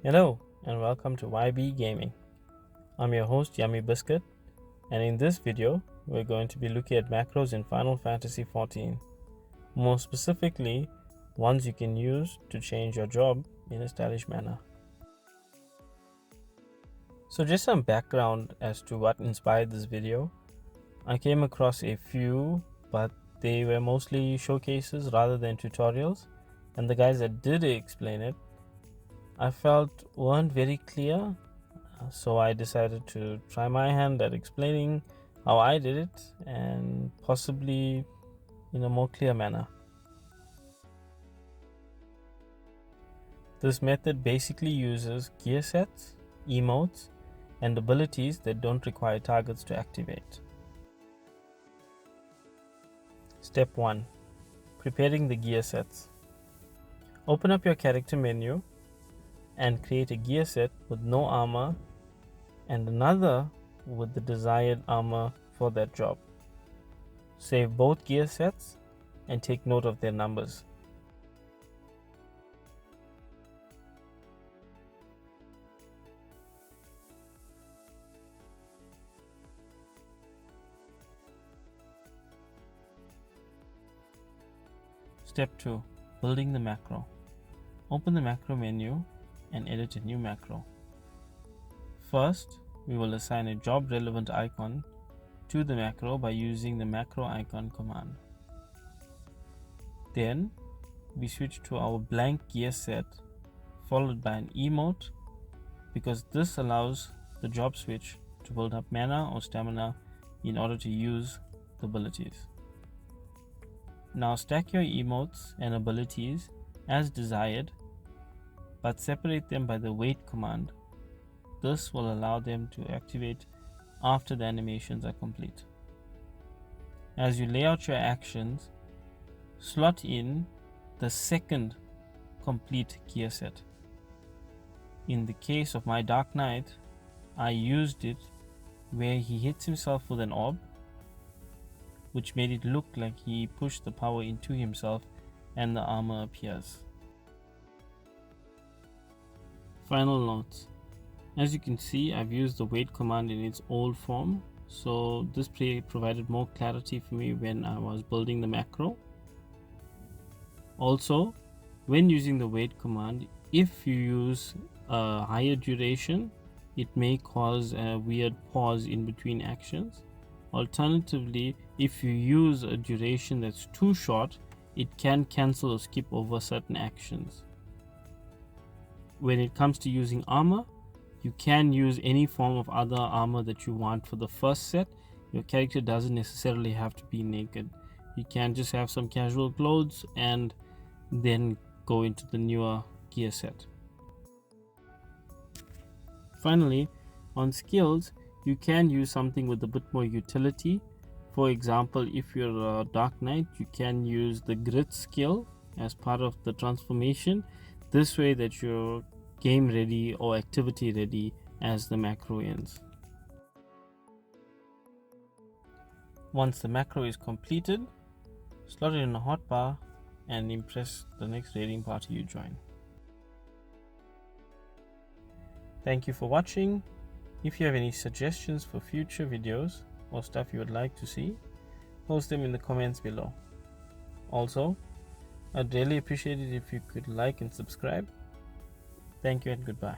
Hello and welcome to YB Gaming. I'm your host Yummy BizkiT, and in this video we're going to be looking at macros in Final Fantasy XIV. More specifically, ones you can use to change your job in a stylish manner. So just some background as to what inspired this video. I came across a few, but they were mostly showcases rather than tutorials, and the guys that did explain it I felt weren't very clear, so I decided to try my hand at explaining how I did it and possibly in a more clear manner. This method basically uses gear sets, emotes, and abilities that don't require targets to activate. Step 1. Preparing the gear sets. Open up your character menu and create a gear set with no armor and another with the desired armor for that job. Save both gear sets and take note of their numbers. Step 2. Building the macro. Open the macro menu and edit a new macro. First, we will assign a job relevant icon to the macro by using the macro icon command. Then, we switch to our blank gear set followed by an emote because this allows the job switch to build up mana or stamina in order to use the abilities. Now stack your emotes and abilities as desired, but separate them by the wait command. This will allow them to activate after the animations are complete. As you lay out your actions, slot in the second complete gear set. In the case of my Dark Knight, I used it where he hits himself with an orb, which made it look like he pushed the power into himself and the armor appears. Final notes. As you can see, I've used the wait command in its old form, so this provided more clarity for me when I was building the macro. Also, when using the wait command, if you use a higher duration, it may cause a weird pause in between actions. Alternatively, if you use a duration that's too short, it can cancel or skip over certain actions. When it comes to using armor, you can use any form of other armor that you want for the first set. Your character doesn't necessarily have to be naked. You can just have some casual clothes and then go into the newer gear set. Finally, on skills, you can use something with a bit more utility. For example, if you're a Dark Knight, you can use the grit skill as part of the transformation. This way that you're game ready or activity ready as the macro ends. Once the macro is completed, slot it in a hotbar and impress the next raiding party you join. Thank you for watching. If you have any suggestions for future videos or stuff you would like to see, post them in the comments below. Also, I'd really appreciate it if you could like and subscribe. Thank you and goodbye.